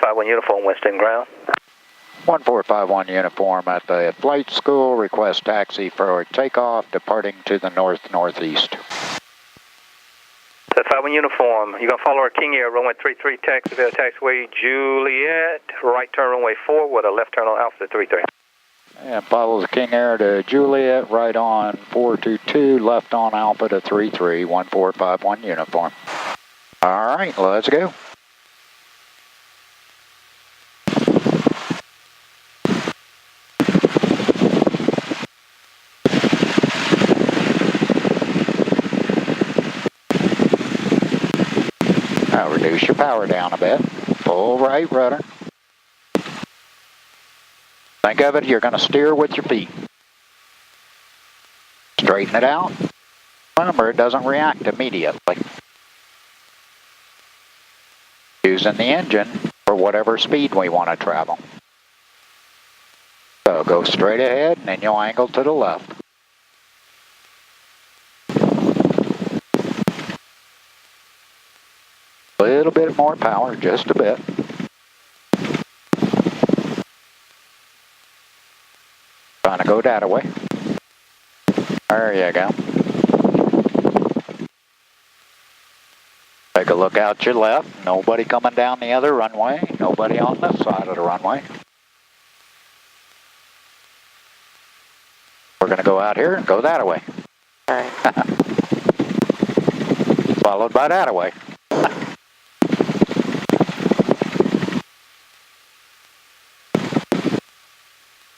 1451 uniform, Winston ground. 1451 uniform at the flight school. Request taxi for takeoff, departing to the north-northeast. 51 uniform, you're going to follow our King Air, runway 33, taxiway, taxiway Juliet, right turn runway 4 with a left turn on Alpha 33. And follow the King Air to Juliet, right on 422, left on Alpha to 33, 1451 uniform. All right, let's go. Now reduce your power down a bit. Full right rudder. Think of it, you're going to steer with your feet. Straighten it out. Remember, it doesn't react immediately. Using the engine for whatever speed we want to travel. So go straight ahead and then you'll angle to the left. A little bit more power, just a bit. Trying to go that way. There you go. Take a look out your left. Nobody coming down the other runway. Nobody on this side of the runway. We're going to go out here and go that way. Alright. Followed by that way.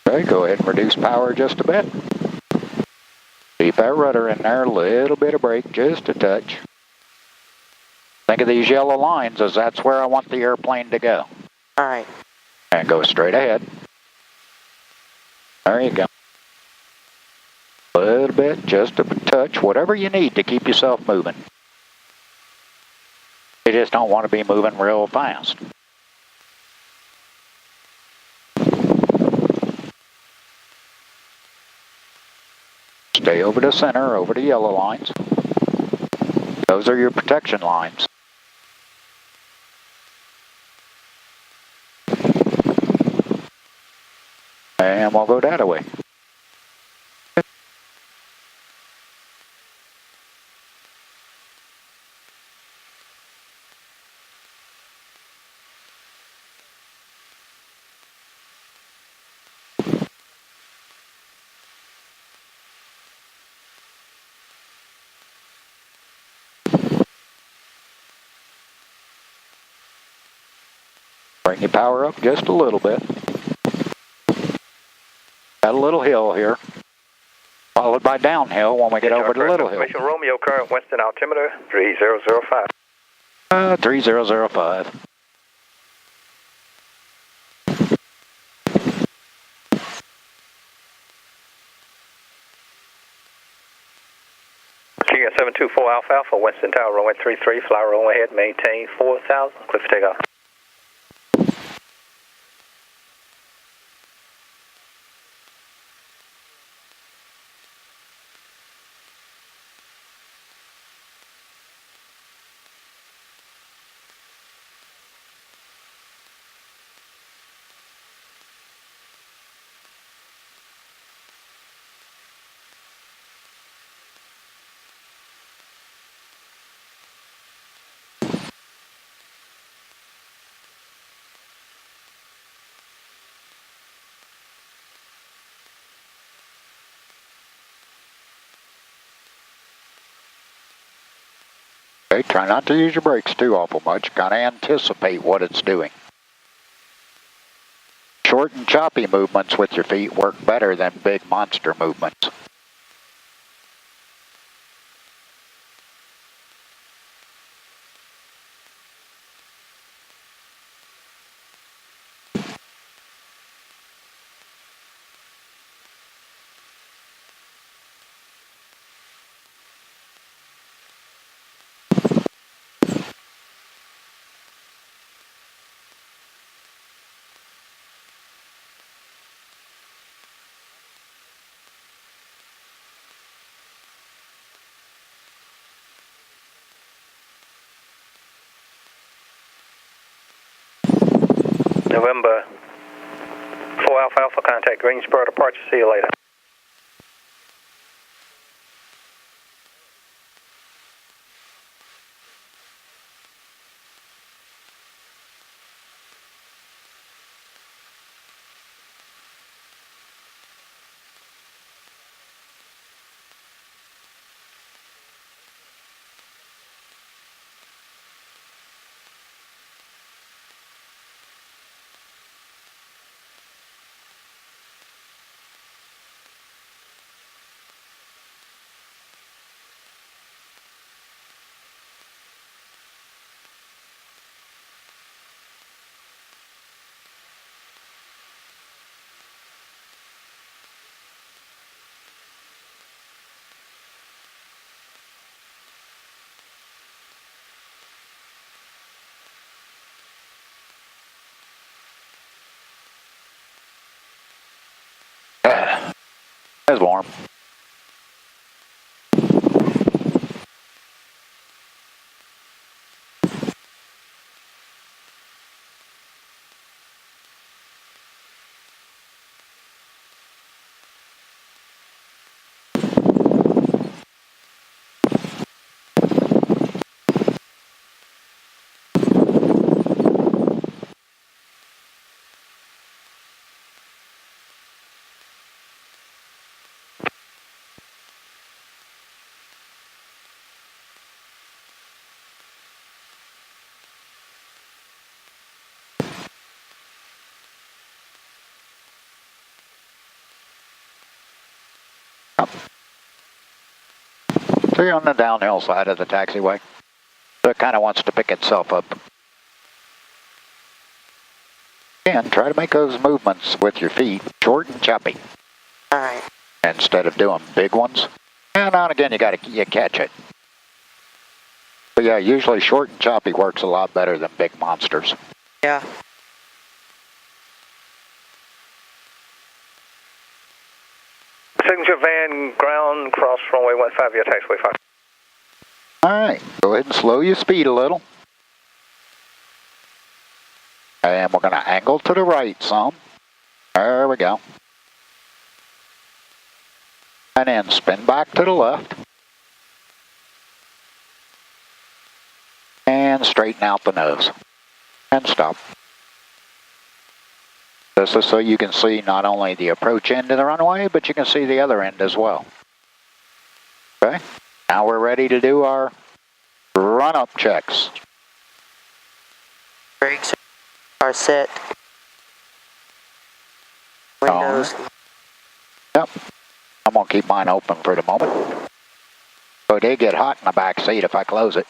Okay, go ahead and reduce power just a bit. Keep that rudder in there, a little bit of brake, just a touch. Think of these yellow lines as that's where I want the airplane to go. Alright. And go straight ahead. There you go. A little bit, just a touch, whatever you need to keep yourself moving. You just don't want to be moving real fast. Stay over the center, over the yellow lines. Those are your protection lines. And we'll go that way. Bring your power up just a little bit. Got a little hill here, followed by downhill when we get over the little hill. Romeo, current Western altimeter 3005. 3005. King 724 Alpha Alpha, Winston Tower, runway 33, fly runway ahead, maintain 4000, clear for takeoff. Okay, try not to use your brakes too awful much. Kind of anticipate what it's doing. Short and choppy movements with your feet work better than big monster movements. November 4 Alpha Alpha, contact Greensboro departure. See you later. It's warm. So you're on the downhill side of the taxiway. So it kind of wants to pick itself up. And try to make those movements with your feet short and choppy. Alright. Instead of doing big ones. And now and again you catch it. But yeah, usually short and choppy works a lot better than big monsters. Yeah. Signature van, ground, cross runway 15 via taxiway 5. Alright, go ahead and slow your speed a little. And we're going to angle to the right some. There we go. And then spin back to the left. And straighten out the nose. And stop. This is so you can see not only the approach end of the runway, but you can see the other end as well. Okay, now we're ready to do our run-up checks. Brakes are set. Windows. Yep, I'm going to keep mine open for the moment. So it did get hot in the back seat if I close it.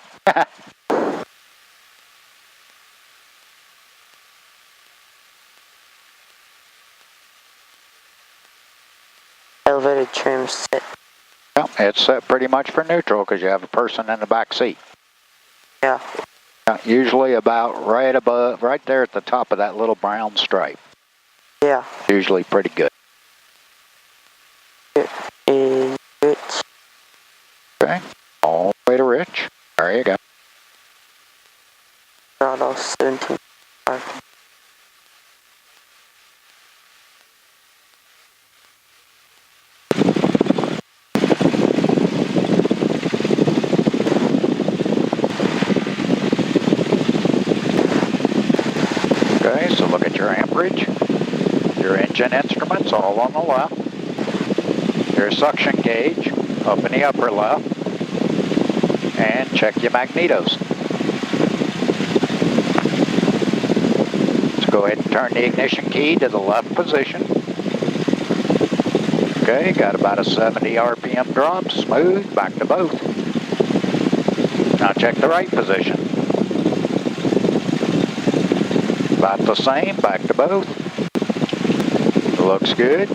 Elevator trim set. Well, it's set pretty much for neutral because you have a person in the back seat. Yeah. Usually about right above, right there at the top of that little brown stripe. Yeah. Usually pretty good. It is rich. Okay, all the way to rich. There you go. Throttle 17. Okay, so look at your amperage, your engine instruments all on the left, your suction gauge up in the upper left, and check your magnetos. Let's go ahead and turn the ignition key to the left position. Okay, got about a 70 RPM drop, smooth, back to both. Now check the right position. About the same, back to both. Looks good.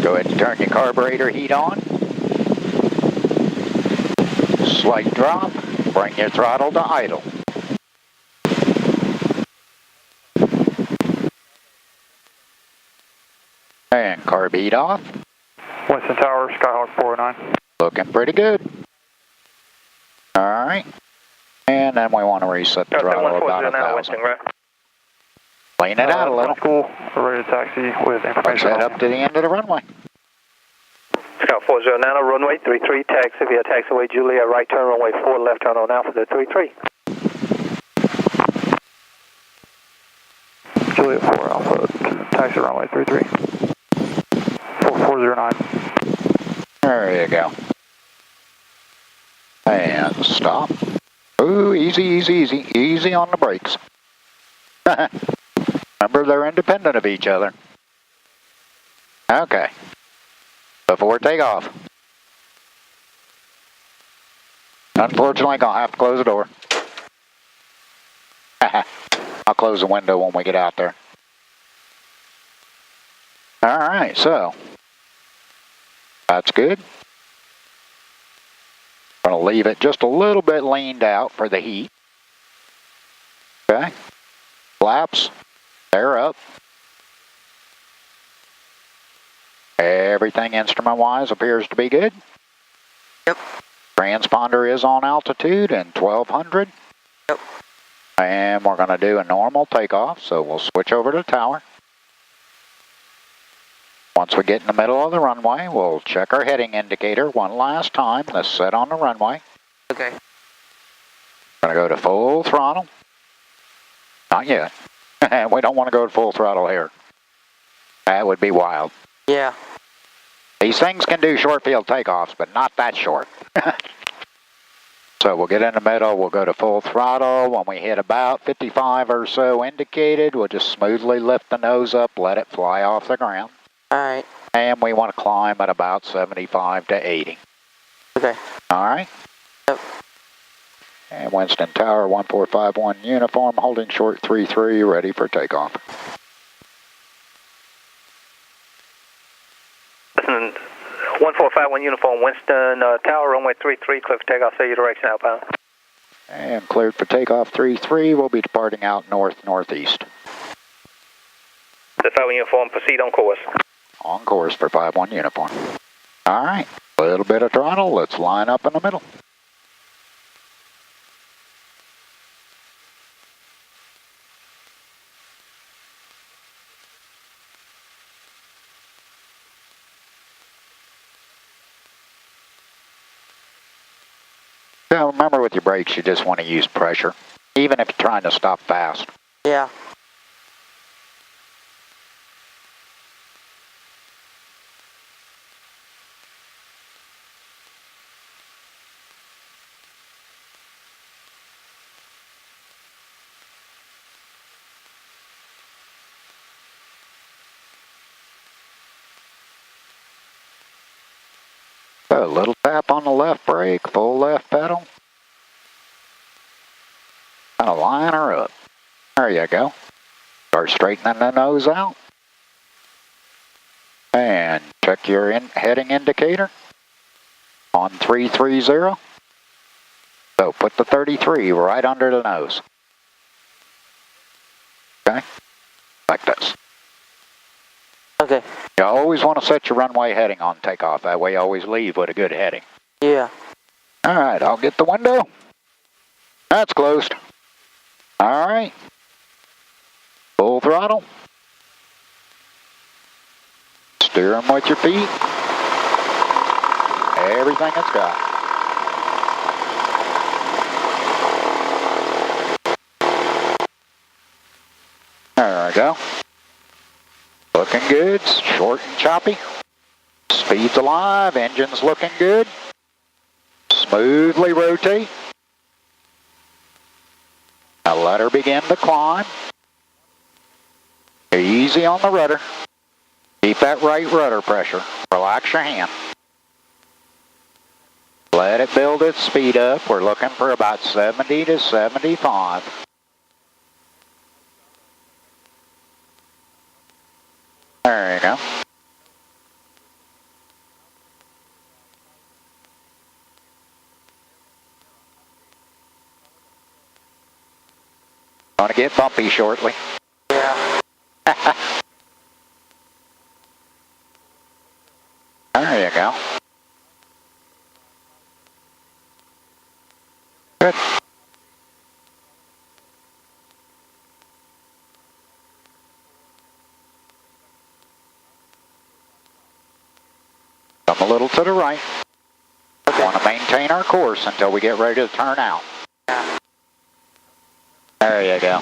Go ahead and turn your carburetor heat on. Slight drop, bring your throttle to idle. And carb heat off. Winston Tower, Skyhawk 409. Looking pretty good. Alright. And then we want to reset the throttle about 1,000. Winston, right? Lean it out a little. Cool. We're ready to taxi with Let's information. head up to the end of the runway. Scout 40 Nano, runway 33, taxi via taxiway Juliet, right turn runway 4, left turn on Alpha 33. Juliet 4 Alpha, taxi runway 33. 4409. There you go. And stop. Ooh, easy, easy, easy. Easy on the brakes. Remember, they're independent of each other. Okay. Before takeoff. Unfortunately, gonna have to close the door. I'll close the window when we get out there. Alright, so. That's good. Gonna leave it just a little bit leaned out for the heat. Okay. Flaps. They're up. Everything instrument-wise appears to be good. Yep. Transponder is on altitude and 1200. Yep. And we're going to do a normal takeoff, so we'll switch over to tower. Once we get in the middle of the runway, we'll check our heading indicator one last time. Let's set on the runway. Okay. Going to go to full throttle. Not yet. We don't want to go to full throttle here. That would be wild. Yeah. These things can do short field takeoffs, but not that short. So we'll get in the middle, we'll go to full throttle. When we hit about 55 or so indicated, we'll just smoothly lift the nose up, let it fly off the ground. Alright. And we want to climb at about 75 to 80. Okay. Alright? Yep. And Winston Tower 1451 uniform, holding short 33, ready for takeoff. Listen, 1451 uniform, Winston Tower, runway 33, clear for takeoff, say your direction outbound. And cleared for takeoff 33, we'll be departing out north-northeast. The 51 uniform, proceed on course. On course for 51 uniform. Alright, a little bit of throttle, let's line up in the middle. Now remember, with your brakes, you just want to use pressure, even if you're trying to stop fast. Yeah. So a little tap on the left brake, full left pedal. Kind of line her up. There you go. Start straightening the nose out. And check your heading indicator on 330. So put the 33 right under the nose. Okay? Like this. Okay. You always want to set your runway heading on takeoff. That way you always leave with a good heading. Yeah. Alright, I'll get the window. That's closed. Alright. Full throttle. Steer them with your feet. Everything it's got. There we go. Looking good, short and choppy. Speed's alive, engine's looking good. Smoothly rotate. Now let her begin to climb. Easy on the rudder. Keep that right rudder pressure. Relax your hand. Let it build its speed up. We're looking for about 70 to 75. There you go. Gonna get bumpy shortly. Yeah. There you go. Good. A little to the right. Okay. Want to maintain our course until we get ready to turn out. Yeah. There you go.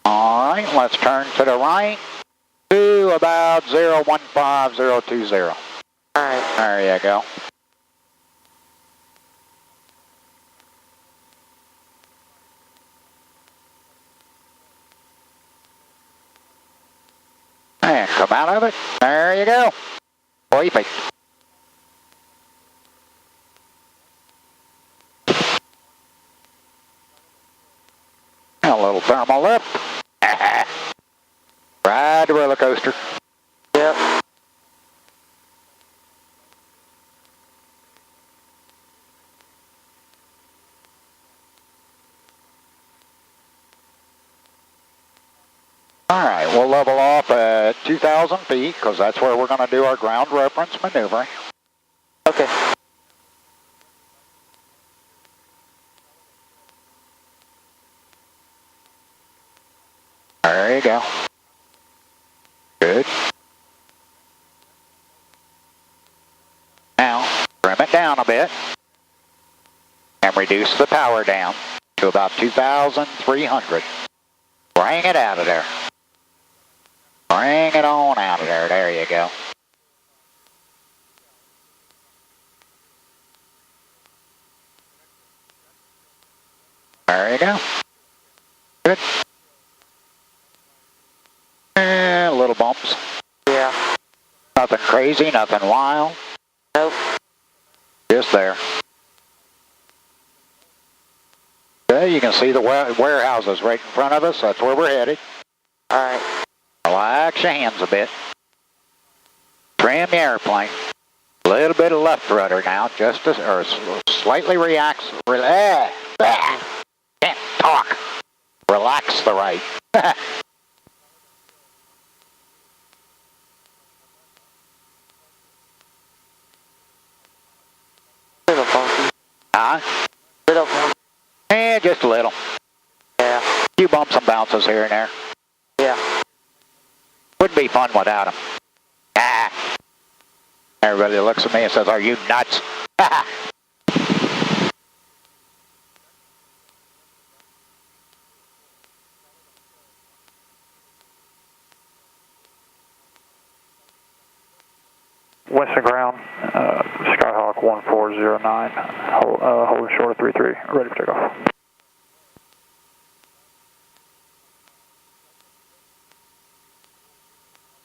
All right, let's turn to the right to about 015020. All right. There you go. And come out of it. There you go. Perfect. A little thermal lift. Ride the roller coaster. Yep. All right, we'll level off at 2,000 feet because that's where we're going to do our ground reference maneuvering. Okay. There you go. Good. Now, trim it down a bit and reduce the power down to about 2,300. Bring it out of there. Bring it on out of there. There you go. There you go. Good. Little bumps. Yeah. Nothing crazy, nothing wild. Nope. Just there. Okay, you can see the warehouses right in front of us. That's where we're headed. All right. Relax your hands a bit. Trim the airplane. A little bit of left rudder now, just to, or slightly relax. Can't talk. Relax the right. Little funky. Huh? Little funky. Just a little. Yeah. A few bumps and bounces here and there. Yeah. Wouldn't be fun without them. Everybody looks at me and says, "Are you nuts?" Western ground, Skyhawk 1409, holding short of 33, ready for takeoff.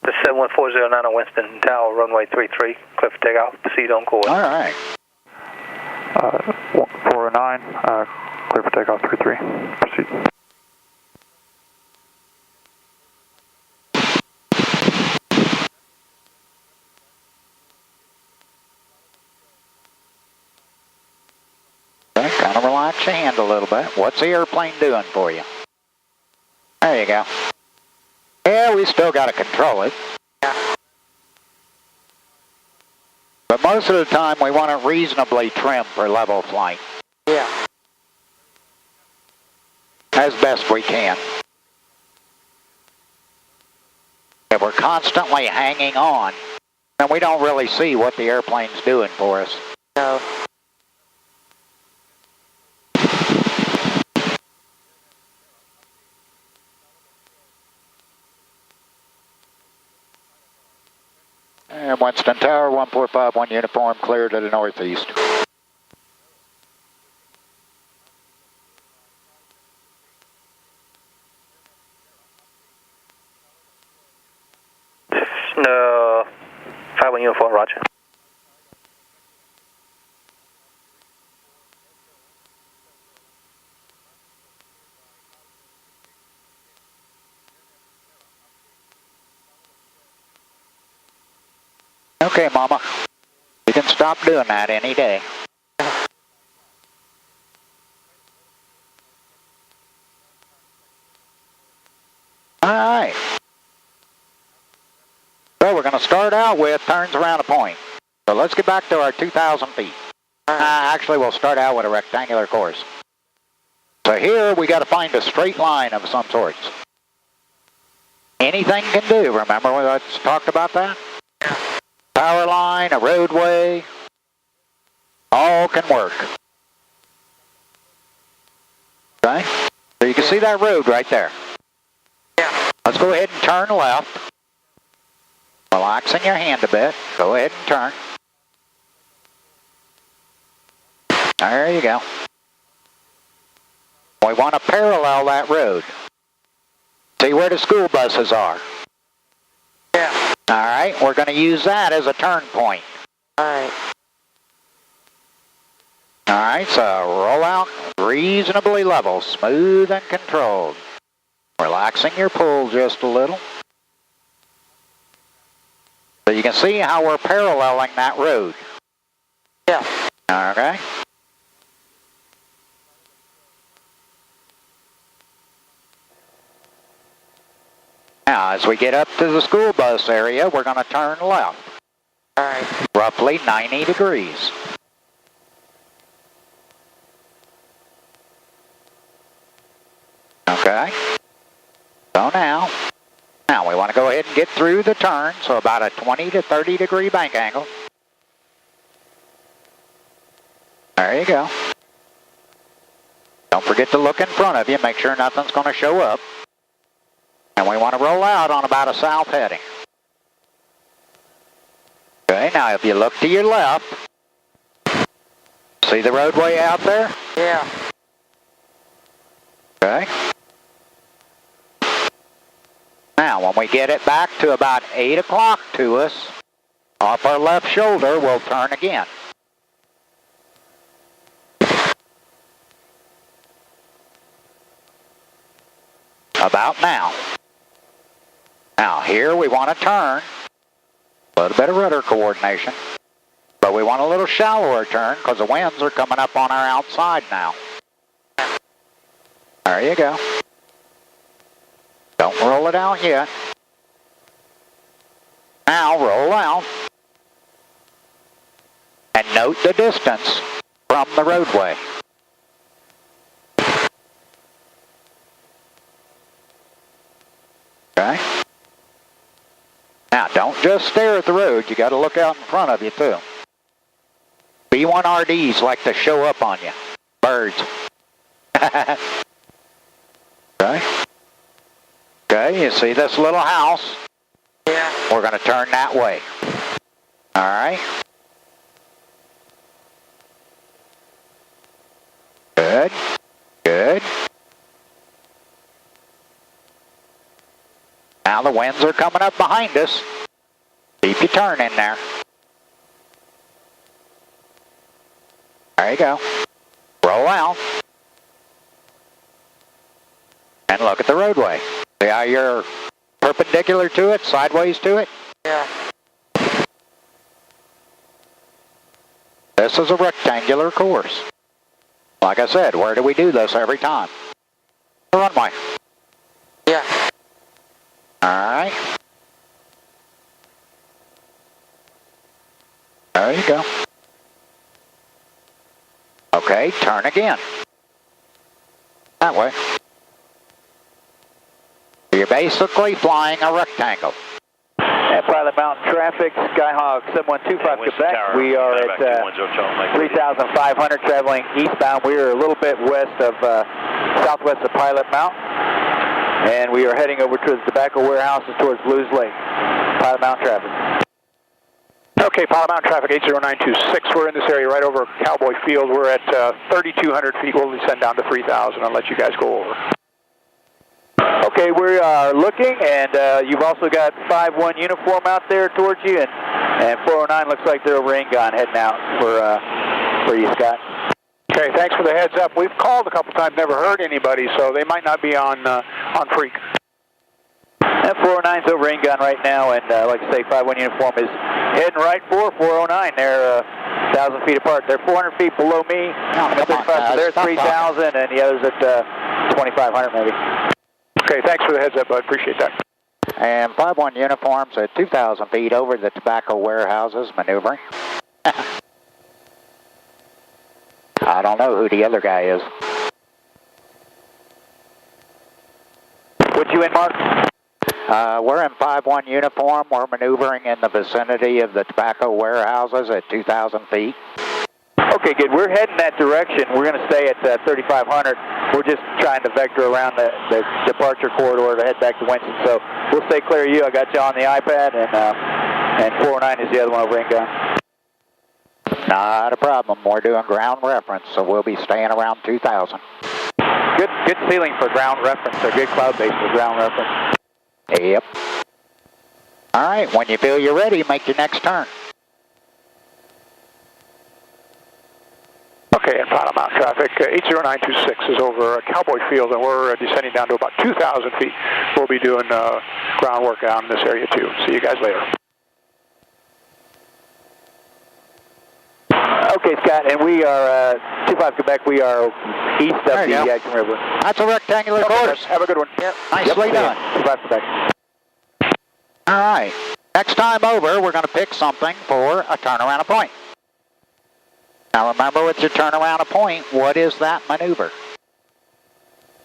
The 71409 on Winston Tower, runway 33, clear for takeoff, proceed on course. All right. 409, clear for takeoff 33, proceed. Okay, kind of relax your hand a little bit. What's the airplane doing for you? There you go. Yeah, we still got to control it. But most of the time we want it reasonably trimmed for level flight. Yeah. As best we can. If we're constantly hanging on, then we don't really see what the airplane's doing for us. No. And Winston Tower, 1451 uniform, clear to the northeast. No, 51 uniform, roger. Okay, Mama. You can stop doing that any day. All right. So we're going to start out with turns around a point. So let's get back to our 2,000 feet. Actually, we'll start out with a rectangular course. So here we got to find a straight line of some sorts. Anything can do, remember we talked about that? Power line, a roadway, all can work. Okay, so you can see that road right there. Yeah. Let's go ahead and turn left. Relaxing your hand a bit, go ahead and turn. There you go. We want to parallel that road. See where the school buses are. Yeah. All right, we're going to use that as a turn point. All right. All right, so roll out reasonably level, smooth and controlled. Relaxing your pull just a little. So you can see how we're paralleling that road. Yeah. Okay. Now, as we get up to the school bus area, we're going to turn left. All right. Roughly 90 degrees. Okay. So now we want to go ahead and get through the turn, so about a 20 to 30 degree bank angle. There you go. Don't forget to look in front of you, make sure nothing's going to show up. And we want to roll out on about a south heading. Okay, now if you look to your left, see the roadway out there? Yeah. Okay. Now, when we get it back to about 8 o'clock to us, off our left shoulder, we'll turn again. About now. Now, here we want to turn. A little bit of rudder coordination. But we want a little shallower turn because the winds are coming up on our outside now. There you go. Don't roll it out yet. Now roll out. And note the distance from the roadway. Okay. Now don't just stare at the road, you got to look out in front of you too. B1RDs like to show up on you. Birds. Okay. Okay, you see this little house? Yeah. We're going to turn that way. All right. Good. Good. Now the winds are coming up behind us. Keep your turn in there. There you go. Roll out. And look at the roadway. See how you're perpendicular to it, sideways to it? Yeah. This is a rectangular course. Like I said, where do we do this every time? The runway. Yeah. Alright. There you go. Okay, turn again. That way. You're basically flying a rectangle. At Pilot Mountain traffic, Skyhawk 7125 Quebec. We are at 3,500 traveling eastbound. We are a little bit west of southwest of Pilot Mountain. And we are heading over to the tobacco warehouses towards Blues Lake. Pilot Mountain traffic. Okay, Pilot Mountain traffic 80926. We're in this area right over Cowboy Field. We're at 3,200 feet. We'll descend down to 3,000. I'll let you guys go over. Okay, we are looking, and you've also got 5-1 uniform out there towards you, and 409 looks like they're over Ingon heading out for you, Scott. Okay, thanks for the heads up. We've called a couple times, never heard anybody, so they might not be on Freak. And 409's over Ingon right now, and like I say, 5-1 uniform is heading right for 409. They're 1,000 feet apart. They're 400 feet below me. So they're 3,000, and the others at 2,500 maybe. Okay, thanks for the heads up, bud. Appreciate that. And 5-1 uniforms at 2,000 feet over the tobacco warehouses maneuvering. I don't know who the other guy is. What you in, Mark? We're in 5-1 uniform. We're maneuvering in the vicinity of the tobacco warehouses at 2,000 feet. Okay, good. We're heading that direction. We're going to stay at 3,500. We're just trying to vector around the departure corridor to head back to Winston. So we'll stay clear of you. I got you on the iPad, and 409 is the other one over in gun. Not a problem. We're doing ground reference, so we'll be staying around 2,000. Good ceiling for ground reference, or good cloud base for ground reference. Yep. All right, when you feel you're ready, make your next turn. Okay, and Pilot Mountain traffic, 80926 is over Cowboy Field, and we're descending down to about 2,000 feet. We'll be doing groundwork down in this area too. See you guys later. Okay, Scott, and we are 25 Quebec. We are east of the Yadkin River. That's a rectangular course. Have a good one. Yep. Nicely done. 25 Quebec. All right. Next time over, we're going to pick something for a turnaround a point. Now remember, with your turnaround a point, what is that maneuver?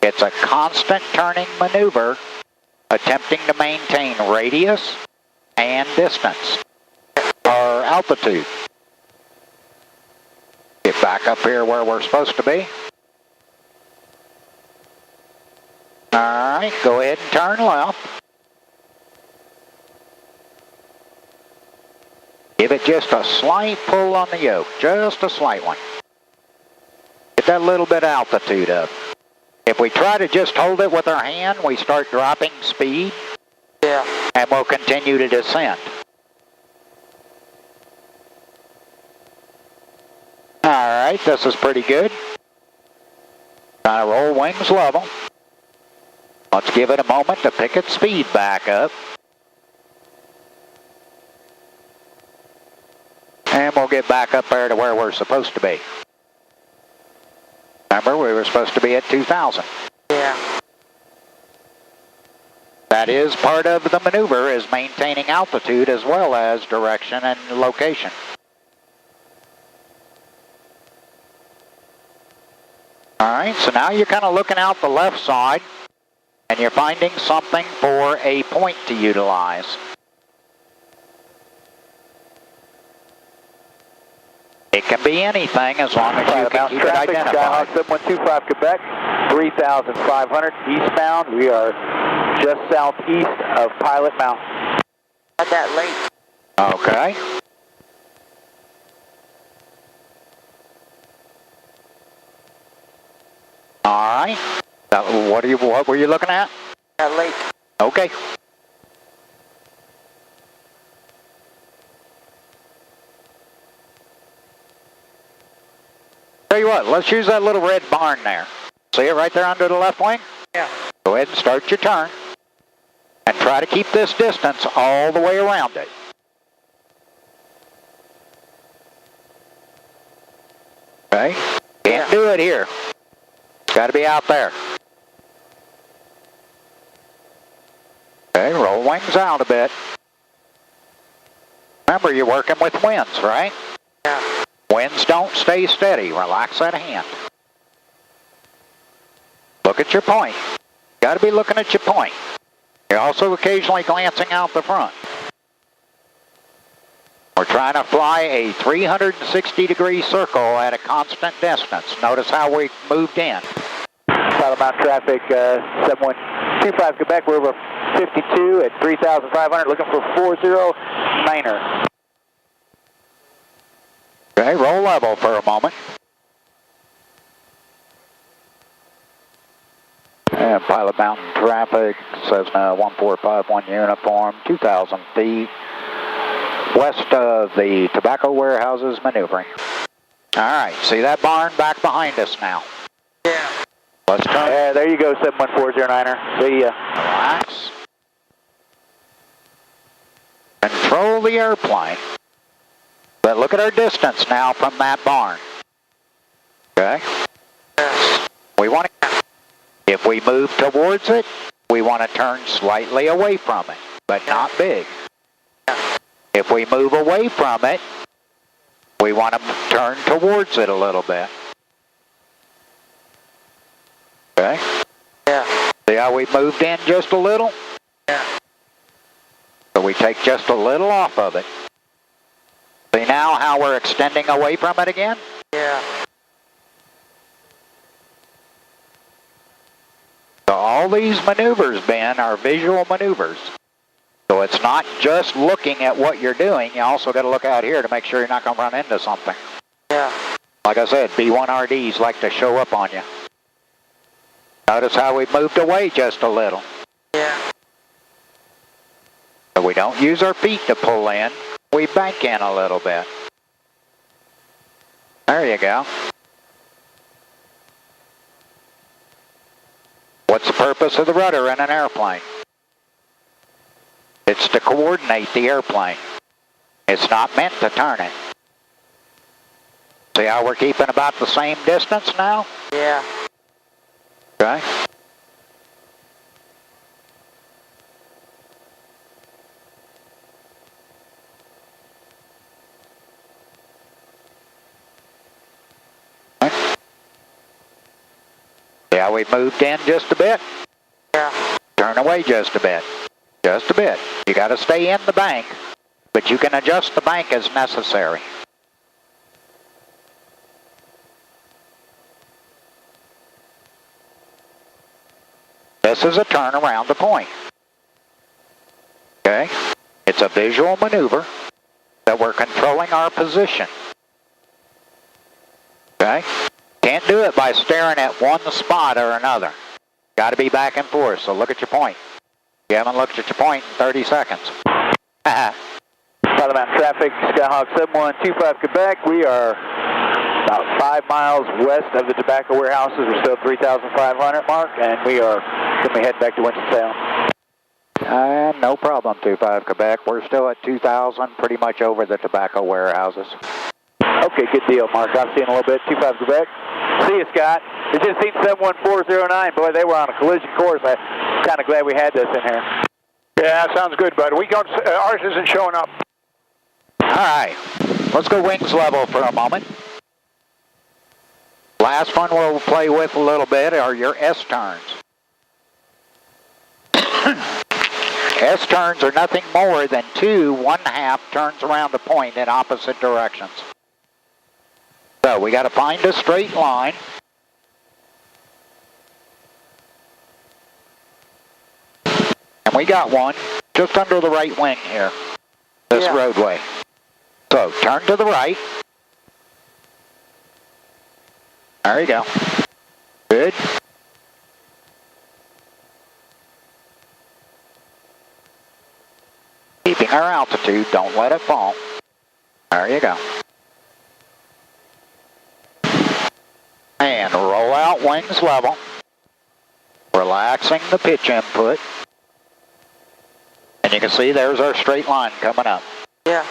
It's a constant turning maneuver attempting to maintain radius and distance or altitude. Get back up here where we're supposed to be. All right, go ahead and turn left. Give it just a slight pull on the yoke, just a slight one. Get that little bit of altitude up. If we try to just hold it with our hand, we start dropping speed. Yeah. And we'll continue to descend. All right, this is pretty good. Trying to roll wings level. Let's give it a moment to pick its speed back up. And we'll get back up there to where we're supposed to be. Remember, we were supposed to be at 2,000. Yeah. That is part of the maneuver, is maintaining altitude as well as direction and location. All right, so now you're kind of looking out the left side, and you're finding something for a point to utilize. It can be anything as long as you can keep it identified. Skyhawk 7125 Quebec, 3,500 eastbound. We are just southeast of Pilot Mountain. At that lake. Okay. All right. What were you looking at? That lake. Okay. Tell you what, let's use that little red barn there. See it right there under the left wing? Yeah. Go ahead and start your turn. And try to keep this distance all the way around it. Okay? Can't do it here. It's got to be out there. Okay, roll wings out a bit. Remember, you're working with winds, right? Yeah. Winds don't stay steady. Relax that hand. Look at your point. Got to be looking at your point. You're also occasionally glancing out the front. We're trying to fly a 360-degree circle at a constant distance. Notice how we moved in. Pilot Mountain traffic, 7125 Quebec. We're over 52 at 3,500, looking for 409er. Okay, roll level for a moment. And Pilot Mountain traffic, Cessna 1451 uniform, 2,000 feet west of the tobacco warehouses maneuvering. All right, see that barn back behind us now? Yeah. Let's turn. There you go, 71409er. See ya. Relax. Control the airplane. But look at our distance now from that barn. Okay? We want to, if we move towards it, we want to turn slightly away from it, but not big. If we move away from it, we want to turn towards it a little bit. Okay? Yeah. See how we moved in just a little? Yeah. So we take just a little off of it. See now how we're extending away from it again? Yeah. So all these maneuvers, Ben, are visual maneuvers. So it's not just looking at what you're doing, you also got to look out here to make sure you're not going to run into something. Yeah. Like I said, B1RDs like to show up on you. Notice how we moved away just a little. Yeah. So we don't use our feet to pull in, we bank in a little bit. There you go. What's the purpose of the rudder in an airplane? It's to coordinate the airplane. It's not meant to turn it. See how we're keeping about the same distance now? Yeah. Okay. See how we moved in just a bit? Yeah. Turn away just a bit. Just a bit. You got to stay in the bank, but you can adjust the bank as necessary. This is a turn around the point. Okay? It's a visual maneuver that we're controlling our position. Okay? Can't do it by staring at one spot or another. Got to be back and forth, so look at your point. You haven't looked at your point in 30 seconds. Pilot Mountain traffic, Skyhawk 7125 Quebec. We are about 5 miles west of the tobacco warehouses. We're still at 3,500 mark, and we are going to be heading back to Winston-Salem. No problem, 25 Quebec. We're still at 2,000, pretty much over the tobacco warehouses. Okay, good deal, Mark. I'll see you in a little bit. 25 Quebec. See you, Scott. It's just seen 71409. Boy, they were on a collision course. I'm kind of glad we had this in here. Yeah, sounds good, bud. Ours isn't showing up. All right, let's go wings level for a moment. Last one we'll play with a little bit are your S-turns. S-turns are nothing more than 2 1/2 turns around the point in opposite directions. So we got to find a straight line. And we got one just under the right wing here, this roadway. So turn to the right. There you go. Good. Keeping our altitude, don't let it fall. There you go. And roll out wings level. Relaxing the pitch input. And you can see there's our straight line coming up. Yeah.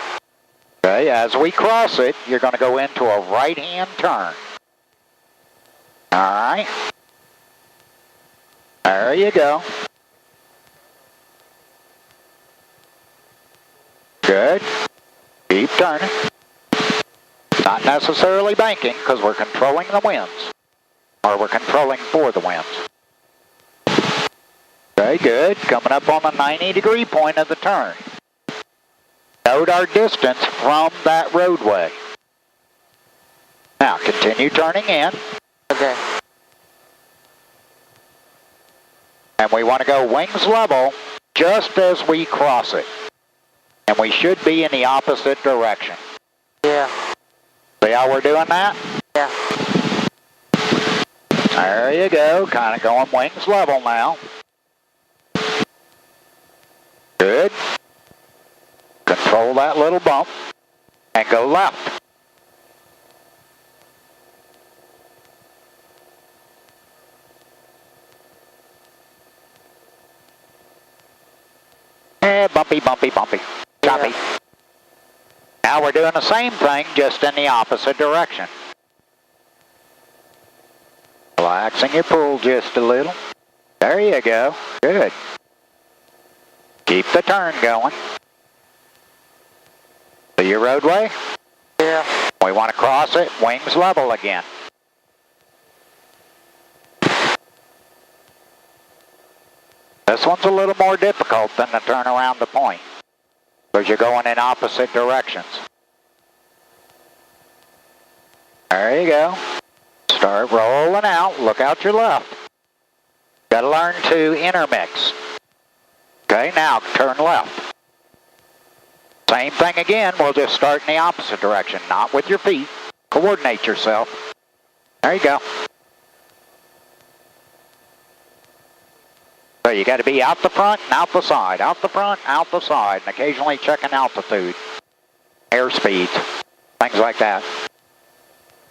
Okay, as we cross it, you're going to go into a right-hand turn. All right. There you go. Good. Keep turning. Not necessarily banking because we're controlling the winds. Or we're controlling for the winds. Okay, good. Coming up on the 90-degree point of the turn. Note our distance from that roadway. Now, continue turning in. Okay. And we want to go wings level just as we cross it. And we should be in the opposite direction. Yeah. See how we're doing that? Yeah. There you go. Kind of going wings level now. Good. Control that little bump. And go left. Bumpy, bumpy, bumpy. Choppy. Yeah. Now we're doing the same thing, just in the opposite direction. Relaxing your pull just a little. There you go. Good. Keep the turn going. See your roadway? Yeah. We want to cross it, wings level again. This one's a little more difficult than the turn around the point, because you're going in opposite directions. There you go. Start rolling out. Look out your left. Got to learn to intermix. Okay, now turn left. Same thing again. We'll just start in the opposite direction, not with your feet. Coordinate yourself. There you go. So you got to be out the front and out the side, out the front, out the side, and occasionally checking altitude, airspeeds, things like that.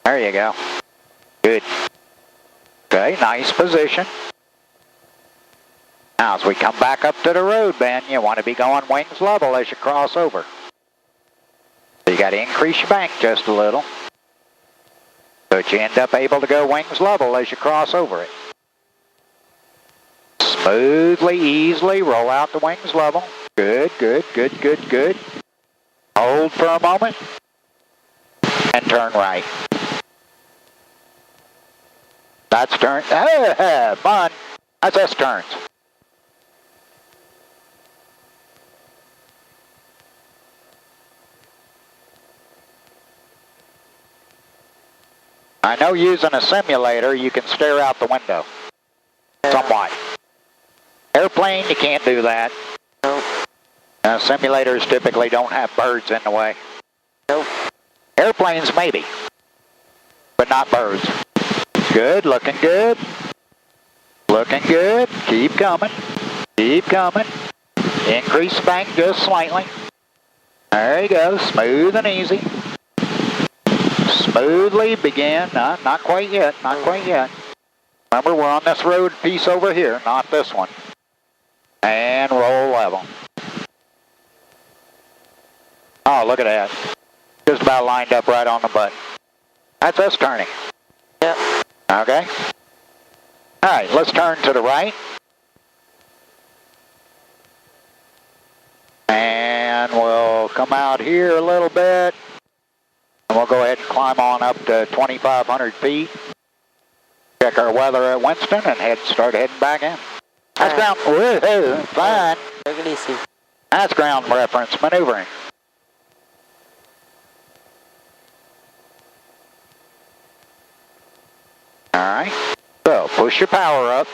There you go. Good. Okay, nice position. Now as we come back up to the road, Ben, you want to be going wings level as you cross over. So you got to increase your bank just a little, so that you end up able to go wings level as you cross over it. Smoothly, easily roll out the wings level. Good, good, good, good, good. Hold for a moment and turn right. That's turn. Fun. That's S turns. I know using a simulator you can stare out the window somewhat. Airplane, you can't do that. Nope. Simulators typically don't have birds in the way. Nope. Airplanes maybe, but not birds. Good, looking good. Looking good. Keep coming. Keep coming. Increase bank just slightly. There you go. Smooth and easy. Smoothly begin. Not quite yet. Not quite yet. Remember, we're on this road piece over here, not this one. And roll level. Oh, look at that. Just about lined up right on the button. That's us turning. Yep. Okay. All right, let's turn to the right. And we'll come out here a little bit. And we'll go ahead and climb on up to 2,500 feet. Check our weather at Winston and start heading back in. That's ground. Woohoo, fine. Take it easy. That's ground reference maneuvering. All right. So push your power up.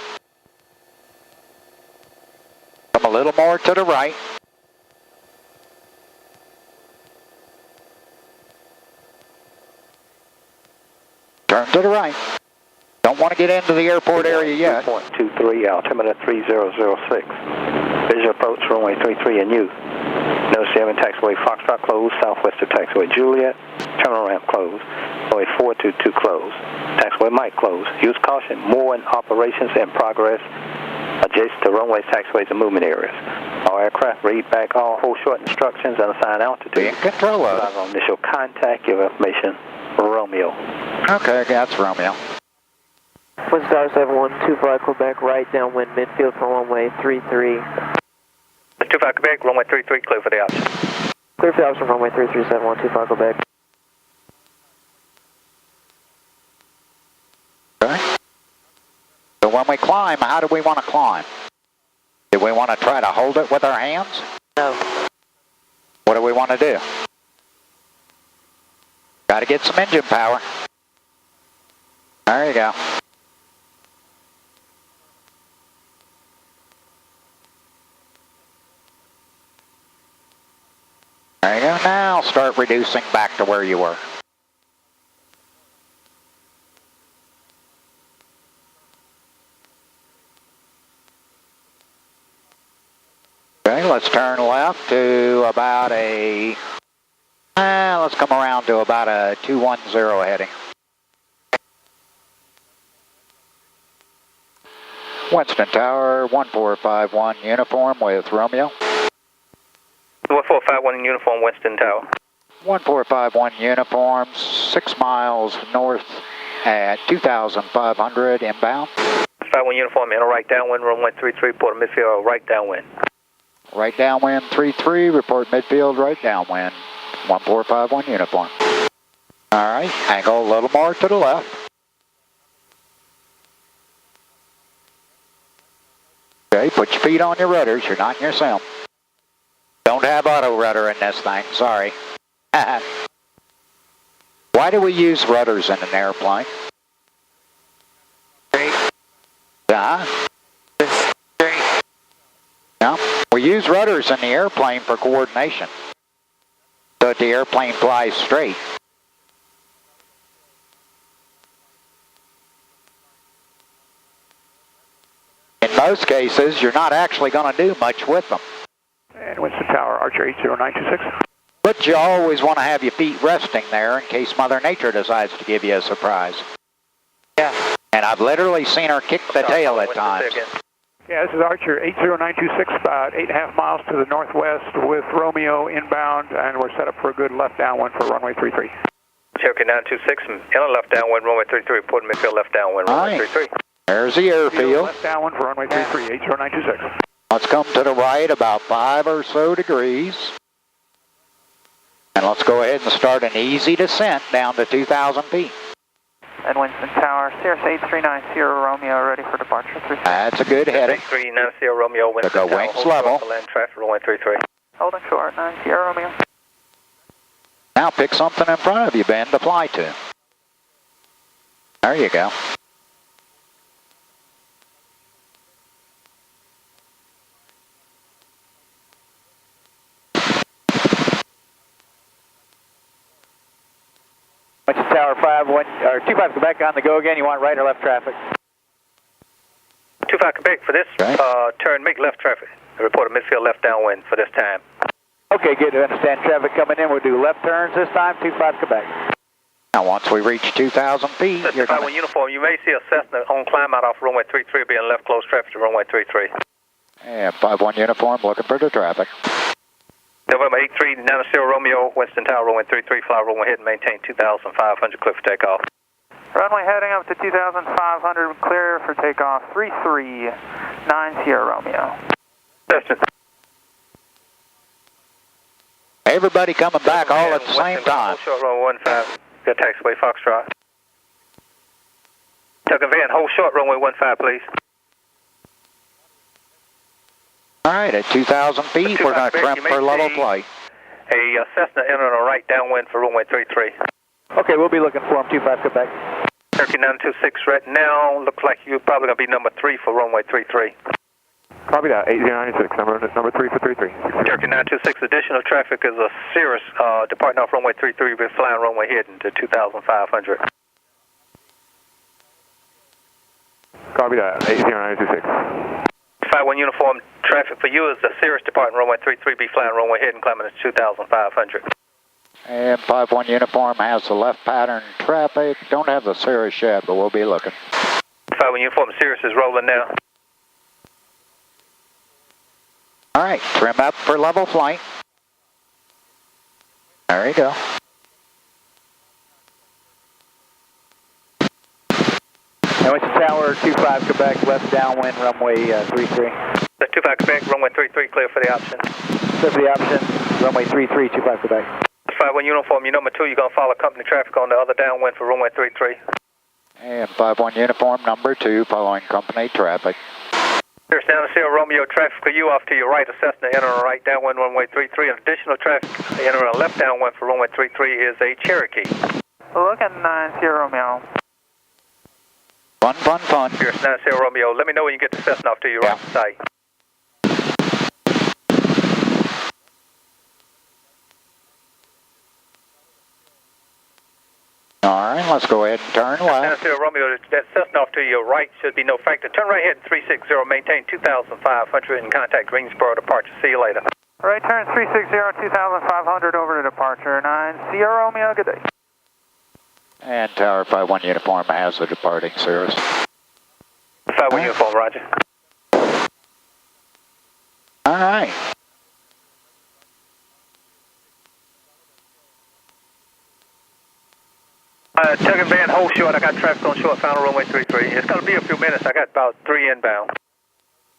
Come a little more to the right. Turn to the right. Don't want to get into the airport area yet. 3.23, altimeter 3006. Visual approach, runway 33 and you. No 7, taxiway Foxtrot closed, southwest of taxiway Juliet. Terminal ramp closed. Runway 422 closed. Taxiway Mike closed. Use caution, more in operations and progress adjacent to runways, taxiways, and movement areas. All aircraft read back all hold short instructions and assign altitude. Be in control of it. On initial contact, give information, Romeo. Okay, that's Romeo. Wind Star 7125 Quebec, right downwind midfield for runway 33. 25 Quebec, runway 33, clear for the option. Clear for the option, runway 337 Quebec. Okay. So when we climb, how do we want to climb? Do we want to try to hold it with our hands? No. What do we want to do? Got to get some engine power. There you go. There you go. Now start reducing back to where you were. Okay, let's turn left to about a, let's come around to about a 210 heading. Winston Tower, 1451 uniform with Romeo. 1451 in uniform, Winston Tower. 1451 uniform, 6 miles north at 2,500 inbound. 51 uniform, in a right downwind, runway 33, port of midfield, right downwind. Right downwind 33, report midfield, right downwind, 1451 uniform. All right, angle a little more to the left. Okay, put your feet on your rudders. You're not in your sim. Don't have auto rudder in this thing. Sorry. Why do we use rudders in an airplane? No, we use rudders in the airplane for coordination, so that the airplane flies straight. In most cases, you're not actually going to do much with them. And Winston Tower, Archer 80926. But you always want to have your feet resting there in case Mother Nature decides to give you a surprise. Yeah. And I've literally seen her kick the tail at times. Yeah, this is Archer 80926, about 8.5 miles to the northwest with Romeo inbound, and we're set up for a good left downwind for runway 33. Cherokee 926, in a left downwind, runway 33, reporting midfield left downwind, runway 33. There's the airfield. Left downwind for runway 33, 80926. Let's come to the right about 5 or so degrees. And let's go ahead and start an easy descent down to 2,000 feet. And Winston Tower, Cirrus 8390 Romeo, ready for departure. 33. That's a good heading. 8390 Romeo, Winston Tower, wings level. Land traffic, runway 33. Holding short, 90 Romeo. Now pick something in front of you, Ben, to fly to. There you go. Winston Tower 25 Quebec on the go again. You want right or left traffic? 25 Quebec for this turn, make left traffic. Report a midfield left downwind for this time. Okay, good to understand traffic coming in. We'll do left turns this time, 25 Quebec. Now once we reach 2,000 feet, you're going to... uniform, you may see a Cessna on climb out off runway 33 being left close traffic to runway 33. Yeah, 5-1 uniform, looking for the traffic. November 8390 Romeo, Winston Tower, runway 33, fly runway head and maintain 2,500, clear for takeoff. Runway heading up to 2,500, clear for takeoff, 3390 Romeo. Everybody coming back all at the same time. Short runway 15, good taxiway Foxtrot. Tucking Van, hold short runway 15, please. All right, at 2,000 feet, we're going to trim for level flight. A Cessna entering a right downwind for runway 33. Okay, we'll be looking for him, 25 Quebec. Turkey 926 right now, looks like you're probably going to be number 3 for runway 33. Copy that, 8096, number 3 for 33. Turkey 926, additional traffic is a Cirrus departing off runway 33, we've been flying runway heading to 2,500. Copy that, 80926. 51 uniform traffic for you is the Cirrus departing runway 33, be flying runway heading, climbing to 2,500. And 5-1 uniform has the left pattern traffic. Don't have the Cirrus yet, but we'll be looking. 5-1 uniform, Cirrus is rolling now. All right, trim up for level flight. There you go. And Winston Tower, 25 Quebec, left downwind, runway 33. 25 Quebec, runway 33, clear for the option. Clear for the option, runway 33, 25 Quebec. 5-1 uniform, you number 2, you're going to follow company traffic on the other downwind for runway 33. And 5-1 uniform number 2, following company traffic. Cirrus down to Sierra Romeo, traffic for you off to your right, a Cessna entering a right downwind runway 33. And additional traffic entering a left downwind for runway 33 is a Cherokee. Looking 90 Romeo. Fun, fun, fun. Cirrus down to Sierra Romeo, let me know when you get the Cessna off to your right side. All right, let's go ahead and turn left. Down to Romeo, that Cessna off to your right should be no factor. Turn right ahead 360, maintain 2,500 and contact Greensboro departure. See you later. Right turn 360, 2,500 over to departure 9 Sierra Romeo, good day. And Tower 5-1 uniform has the departing Cirrus. 5-1 uniform, roger. All right. Tugging Van, hold short. I got traffic on short, final runway 33. It's going to be a few minutes. I got about 3 inbound.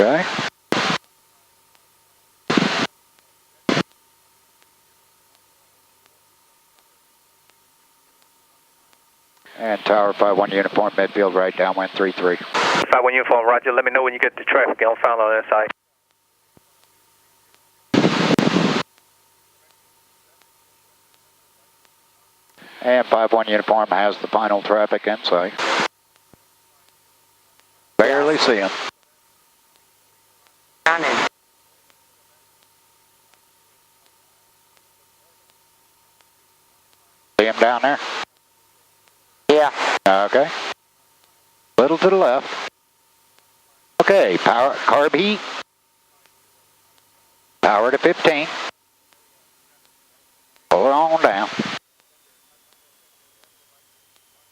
Okay. And Tower 5-1 uniform, midfield right downwind 33. 5-1 5-1 uniform, roger. Let me know when you get the traffic on final on that site. And 5-1 uniform has the final traffic in sight. Barely see him. See him down there? Yeah. Okay. Little to the left. Okay, power, carb heat. Power to 15. Pull it on down.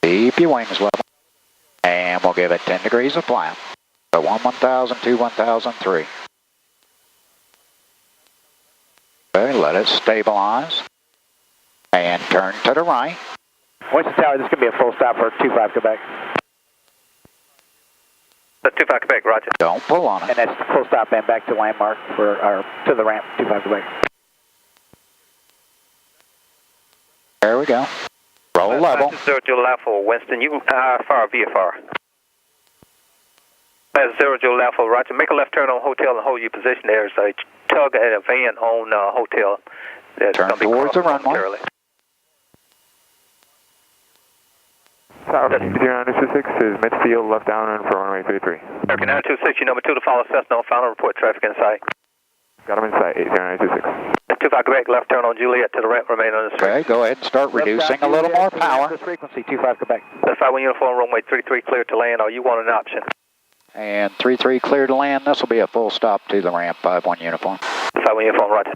Keep your wings level. And we'll give it 10 degrees of flap. So 1,000, 2, 1,003. Okay, let it stabilize. And turn to the right. Winston Tower, this is going to be a full stop for 25 Quebec. That's 25 Quebec, roger. Don't pull on it. And that's full stop and back to landmark for our, to the ramp, 25 Quebec. There we go. Roll level. That's 0 Alpha, Winston. You IFR, VFR. That's 0 Alpha, roger. Make a left turn on hotel and hold your position. There's a tug and a van on hotel. That's turn towards the runway. Tower 0926 is midfield, left down for runway 33. Okay, 926, you number 2 to follow Cessna on final report traffic in sight. Got him in sight, 80926. 25 Quebec, left turn on Juliet to the ramp, remain on the street. Okay, go ahead and start reducing a little more power. Frequency, 25 Quebec. That's 5-1 uniform, runway 33 clear to land, or you want an option? And 3-3 clear to land. This will be a full stop to the ramp, 5-1 uniform. 5-1 uniform, roger.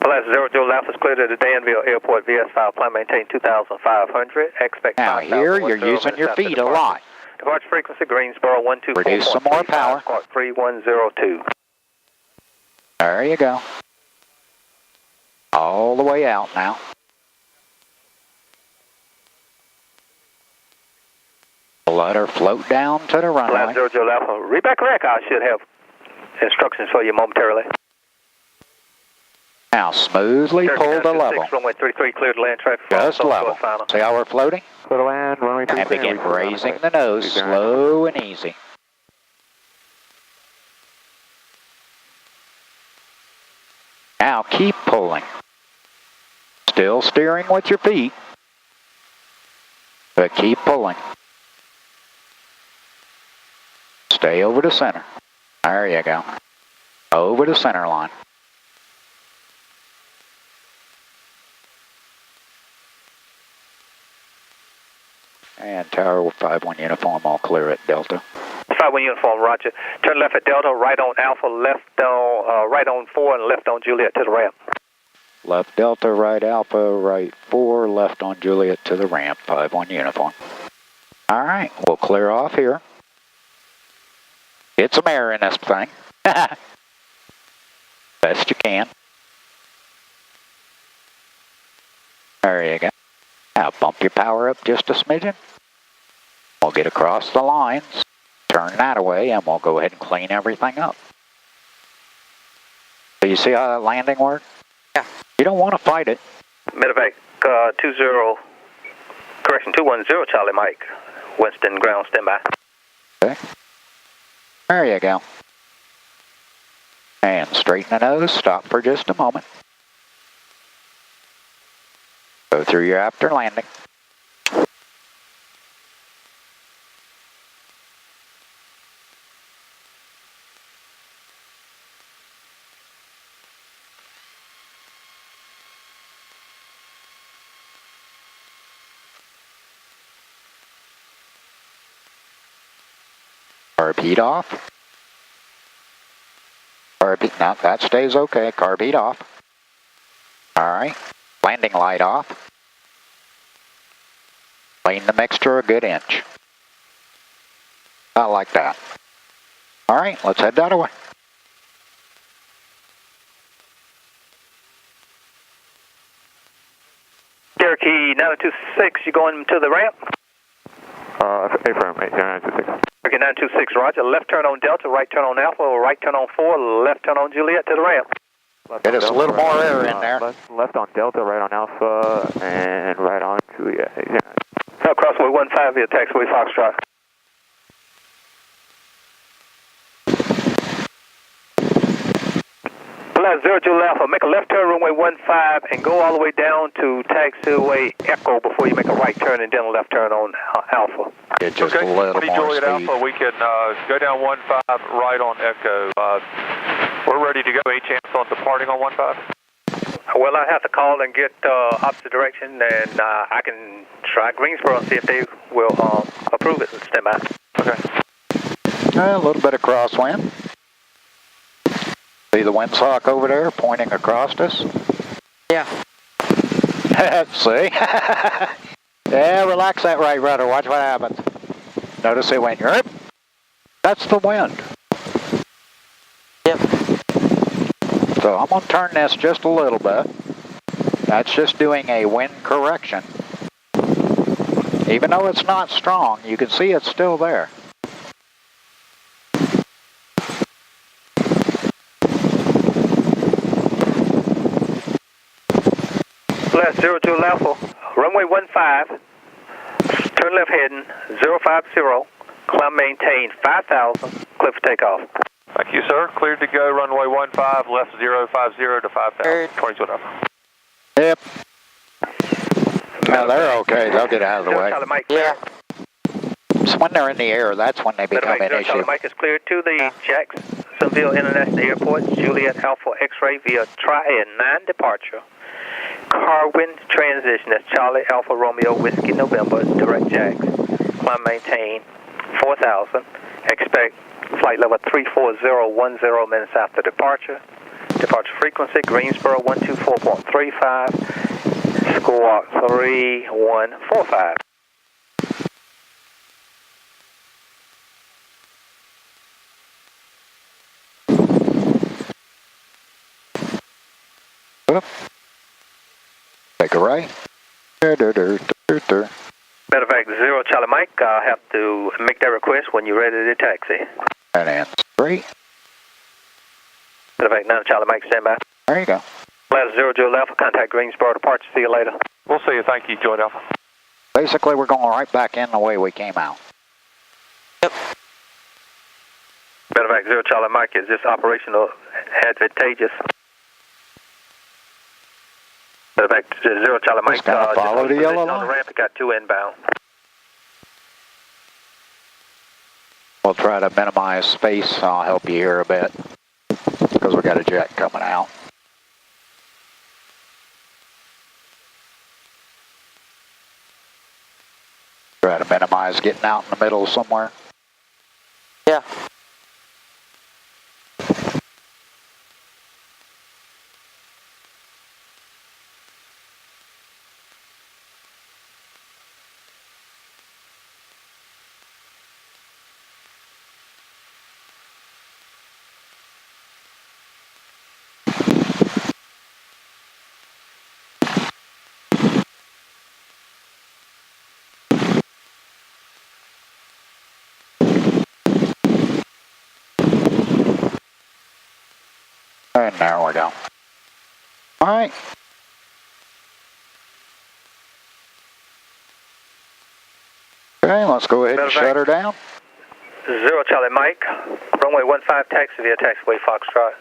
Plus 0 Alpha is clear to the Danville Airport VS5, plan maintain 2,500, expect now here you're using your feet a lot. Departure frequency, Greensboro 124. Reduce some more power. Squawk 3102. There you go. All the way out now. Let her float down to the runway. 0 Alpha, Rebecca Rec, I should have instructions for you momentarily. Now smoothly pull the level. Runway 33 cleared land traffic. Just level. See how we're floating? Clear to land, runway 33. And begin raising the nose, slow and easy. Now keep pulling. Still steering with your feet, but keep pulling. Stay over the center. There you go. Over the center line. And Tower 5-1 uniform, all clear at Delta. 5-1 uniform, roger. Turn left at Delta, right on Alpha, left on, right on 4, and left on Juliet to the ramp. Left Delta, right Alpha, right 4, left on Juliet to the ramp, 5-1 uniform. All right, we'll clear off here. Get some air in this thing. Best you can. There you go. Now bump your power up just a smidgen. We'll get across the lines, turn that away, and we'll go ahead and clean everything up. So you see how that landing worked? Yeah. You don't want to fight it. Medevac 210, correction 210, Charlie Mike. Winston ground standby. Okay. There you go. And straighten the nose, stop for just a moment. Go through your after landing. Carb heat off. Carb heat, no, that stays okay. Carb heat off. All right. Landing light off. Clean the mixture a good inch. Not like that. All right, let's head that away. Cherokee 926, you going to the ramp? A-frame, 80926. Okay, 926, roger. Left turn on Delta, right turn on Alpha, right turn on 4, left turn on Juliet to the ramp. Get us a little more air in there. Left on Delta, right on Alpha, and right on Juliet. No, crossway 15 via taxiway Foxtrot. Left 0 Juliet Alpha, make a left turn runway 15 and go all the way down to taxiway Echo before you make a right turn and then a left turn on Alpha. Get just a little more Juliet speed. Alpha, we can go down 15 right on Echo. We're ready to go. Any chance on departing on 15? Well, I have to call and get opposite direction, and I can try Greensboro and see if they will approve it and stand by. Okay. A little bit of crosswind. See the windsock over there pointing across us? Yeah. See? Yeah, relax that right rudder. Watch what happens. Notice it went, yep. That's the wind. Yep. So I'm going to turn this just a little bit. That's just doing a wind correction. Even though it's not strong, you can see it's still there. Left 0 Juliet Alpha, runway 15, turn left heading 050, climb maintain 5,000, clear for takeoff. Thank you, sir. Cleared to go, runway 15, left 050 to 5,000. 22 enough. Yep. No, they're okay. They'll get out of the way. Mike, Yeah. It's when they're in the air, that's when they become an issue. Mike is cleared to the Jacksonville International Airport, Juliet Alpha X-ray via Tri-Air 9 departure. Carwind transition, that's Charlie Alpha Romeo Whiskey November, direct Jax. Climb maintain 4,000. Expect flight level 34010 minutes after departure. Departure frequency, Greensboro 124.35. Squawk 3145. Oop. Take a right. Matter of fact, 0 Charlie Mike, I'll have to make that request when you're ready to taxi. And then straight. Matter of fact, 9 Charlie Mike, stand by. There you go. Ladder 0 Juliet Alpha, contact Greensboro departure. See you later. We'll see you. Thank you, Juliet Alpha. Basically, we're going right back in the way we came out. Yep. Matter of fact, 0 Charlie Mike, is this operational advantageous? Matter of fact, 0 Charlie Mike, Just gotta follow the yellow on line. the ramp, it got 2 inbound. We'll try to minimize space. I'll help you here a bit because we got a jet coming out. Try to minimize getting out in the middle somewhere. Yeah. And there we go. All right. Okay, let's go ahead and shut her down. 0 Charlie Mike, runway 15, taxi via taxiway Foxtrot.